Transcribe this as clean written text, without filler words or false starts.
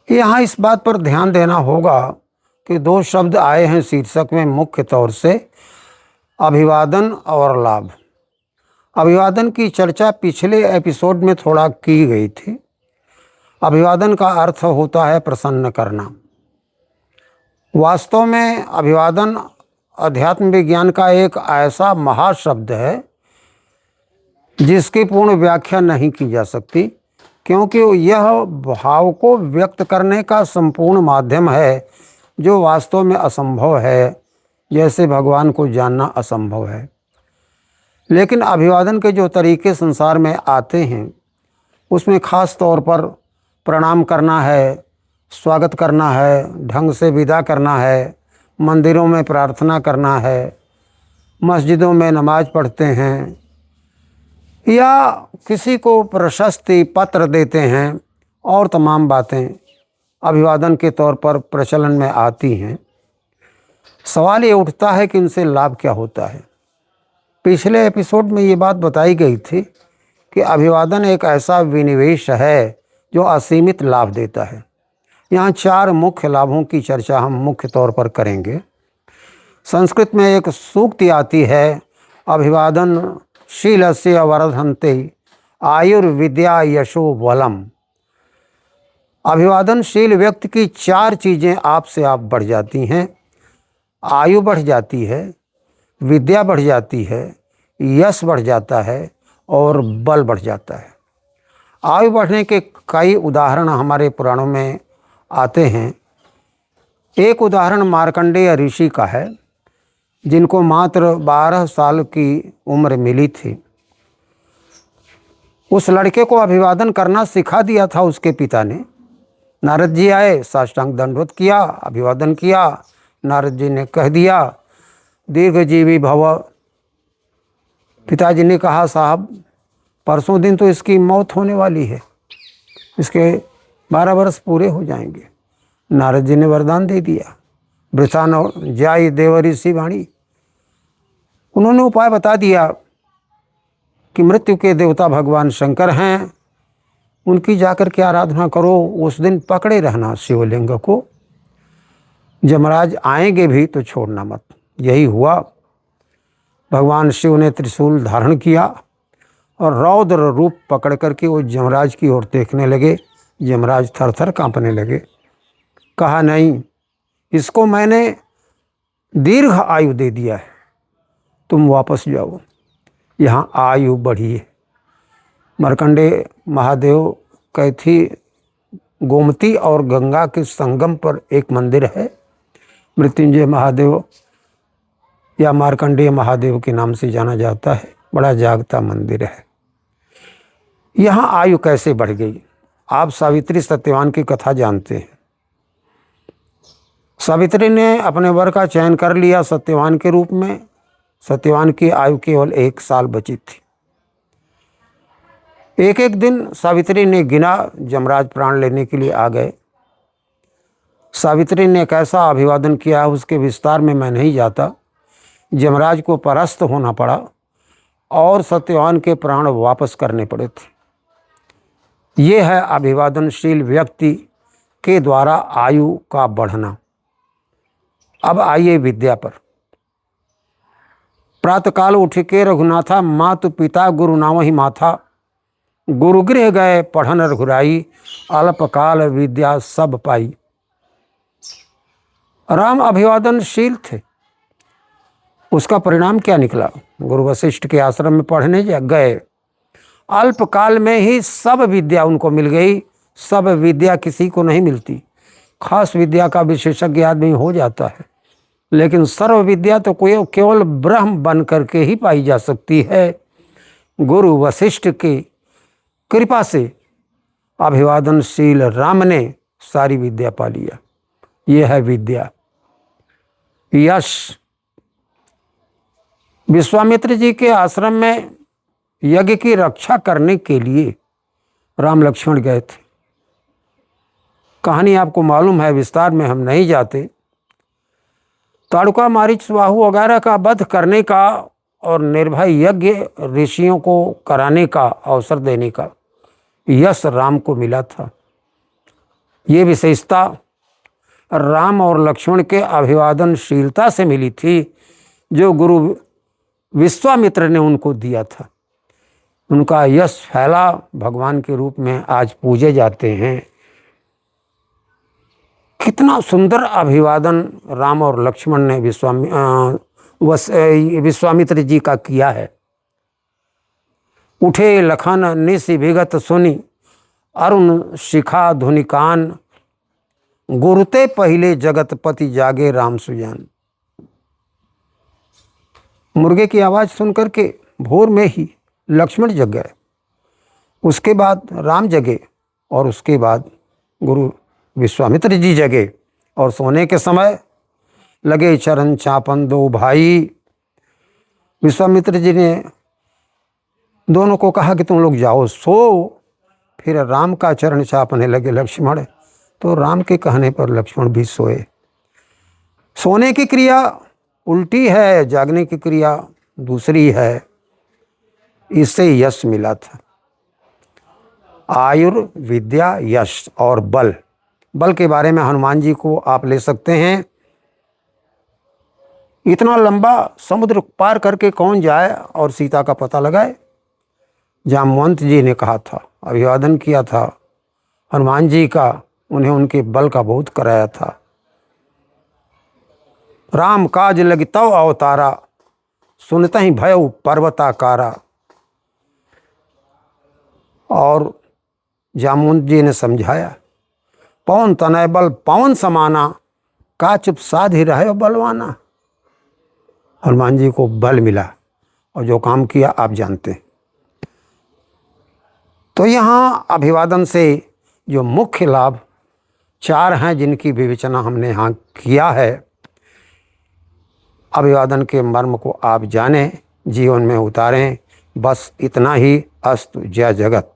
यहाँ इस बात पर ध्यान देना होगा कि दो शब्द आए हैं शीर्षक में मुख्य तौर से, अभिवादन और लाभ। अभिवादन की चर्चा पिछले एपिसोड में थोड़ा की गई थी। अभिवादन का अर्थ होता है प्रसन्न करना। वास्तव में अभिवादन अध्यात्म विज्ञान का एक ऐसा महाशब्द है जिसकी पूर्ण व्याख्या नहीं की जा सकती, क्योंकि यह भाव को व्यक्त करने का संपूर्ण माध्यम है जो वास्तव में असंभव है, जैसे भगवान को जानना असंभव है। लेकिन अभिवादन के जो तरीके संसार में आते हैं उसमें खास तौर पर प्रणाम करना है, स्वागत करना है, ढंग से विदा करना है, मंदिरों में प्रार्थना करना है, मस्जिदों में नमाज पढ़ते हैं या किसी को प्रशस्ति पत्र देते हैं और तमाम बातें अभिवादन के तौर पर प्रचलन में आती हैं। सवाल ये उठता है कि इनसे लाभ क्या होता है। पिछले एपिसोड में ये बात बताई गई थी कि अभिवादन एक ऐसा विनिवेश है जो असीमित लाभ देता है। यहाँ 4 मुख्य लाभों की चर्चा हम मुख्य तौर पर करेंगे। संस्कृत में एक सूक्ति आती है, अभिवादन शीलस्य वर्धन्ते आयुर्विद्या यशो बलम। अभिवादनशील व्यक्ति की 4 चीज़ें आपसे आप बढ़ जाती हैं। आयु बढ़ जाती है, विद्या बढ़ जाती है, यश बढ़ जाता है और बल बढ़ जाता है। आयु बढ़ने के कई उदाहरण हमारे पुराणों में आते हैं। एक उदाहरण मार्कंडेय ऋषि का है, जिनको मात्र 12 साल की उम्र मिली थी। उस लड़के को अभिवादन करना सिखा दिया था उसके पिता ने। नारद जी आए, साष्टांग दंडवत किया, अभिवादन किया। नारद जी ने कह दिया, दीर्घजीवी भव। पिताजी ने कहा, साहब परसों दिन तो इसकी मौत होने वाली है, इसके 12 वर्ष पूरे हो जाएंगे। नारद जी ने वरदान दे दिया, वृषा न जाय देव ऋषि वाणी। उन्होंने उपाय बता दिया कि मृत्यु के देवता भगवान शंकर हैं, उनकी जाकर के आराधना करो। उस दिन पकड़े रहना शिवलिंग को, यमराज आएंगे भी तो छोड़ना मत। यही हुआ। भगवान शिव ने त्रिशूल धारण किया और रौद्र रूप पकड़ करके वो यमराज की ओर देखने लगे। यमराज थर थर कांपने लगे। कहा, नहीं, इसको मैंने दीर्घ आयु दे दिया है, तुम वापस जाओ। यहाँ आयु बढ़ी है। मार्कंडेय महादेव कैथी गोमती और गंगा के संगम पर एक मंदिर है, मृत्युंजय महादेव या मार्कंडेय महादेव के नाम से जाना जाता है। बड़ा जागता मंदिर है। यहाँ आयु कैसे बढ़ गई? आप सावित्री सत्यवान की कथा जानते हैं। सावित्री ने अपने वर का चयन कर लिया सत्यवान के रूप में। सत्यवान की आयु केवल 1 साल बची थी। एक एक दिन सावित्री ने गिना, यमराज प्राण लेने के लिए आ गए। सावित्री ने कैसा अभिवादन किया उसके विस्तार में मैं नहीं जाता। यमराज को परास्त होना पड़ा और सत्यवान के प्राण वापस करने पड़े थे। ये है अभिवादनशील व्यक्ति के द्वारा आयु का बढ़ना। अब आइए विद्या पर। प्रातःकाल उठ के रघुनाथा, मातु पिता गुरु नाम ही माथा। गुरुगृह गए पढ़न रघुराई, अल्पकाल विद्या सब पाई। राम अभिवादनशील थे। उसका परिणाम क्या निकला? गुरु वशिष्ठ के आश्रम में पढ़ने गए, अल्पकाल में ही सब विद्या उनको मिल गई। सब विद्या किसी को नहीं मिलती। खास विद्या का विशेषज्ञ आदमी हो जाता है, लेकिन सर्व विद्या तो कोई केवल ब्रह्म बन करके ही पाई जा सकती है। गुरु वशिष्ठ की कृपा से अभिवादनशील राम ने सारी विद्या पा लिया। यह है विद्या। यश। विश्वामित्र जी के आश्रम में यज्ञ की रक्षा करने के लिए राम लक्ष्मण गए थे। कहानी आपको मालूम है, विस्तार में हम नहीं जाते। ताड़ुका मारीच स्वाहु वगैरह का वध करने का और निर्भय यज्ञ ऋषियों को कराने का अवसर देने का यश राम को मिला था। ये विशेषता राम और लक्ष्मण के अभिवादनशीलता से मिली थी, जो गुरु विश्वामित्र ने उनको दिया था। उनका यश फैला, भगवान के रूप में आज पूजे जाते हैं। कितना सुंदर अभिवादन राम और लक्ष्मण ने विश्वामित्र जी का किया है। उठे लखन निश विगत सुनि, अरुण शिखा धुनिकान, गुरुते पहिले जगतपति जागे राम सुजान। मुर्गे की आवाज़ सुन करके भोर में ही लक्ष्मण जग गए, उसके बाद राम जगे और उसके बाद गुरु विश्वामित्र जी जगे और सोने के समय लगे चरण चापन दो भाई। विश्वामित्र जी ने दोनों को कहा कि तुम लोग जाओ सो। फिर राम का चरण चापने लगे लक्ष्मण, तो राम के कहने पर लक्ष्मण भी सोए। सोने की क्रिया उल्टी है, जागने की क्रिया दूसरी है। इससे यश मिला था। आयुर्विद्या, यश और बल। बल के बारे में हनुमान जी को आप ले सकते हैं। इतना लंबा समुद्र पार करके कौन जाए और सीता का पता लगाए। जामवंत जी ने कहा था, अभिवादन किया था हनुमान जी का, उन्हें उनके बल का बहुत कराया था। राम काज लगी तव अवतारा, सुनते ही भय पर्वताकारा। और जामवंत जी ने समझाया, पवन तनय बल पवन समाना, का चुप साध ही रहे बलवाना। हनुमान जी को बल मिला और जो काम किया आप जानते हैं। तो यहाँ अभिवादन से जो मुख्य लाभ 4 हैं, जिनकी विवेचना हमने यहाँ किया है। अभिवादन के मर्म को आप जानें, जीवन में उतारें। बस इतना ही। अस्तु। जय जगत।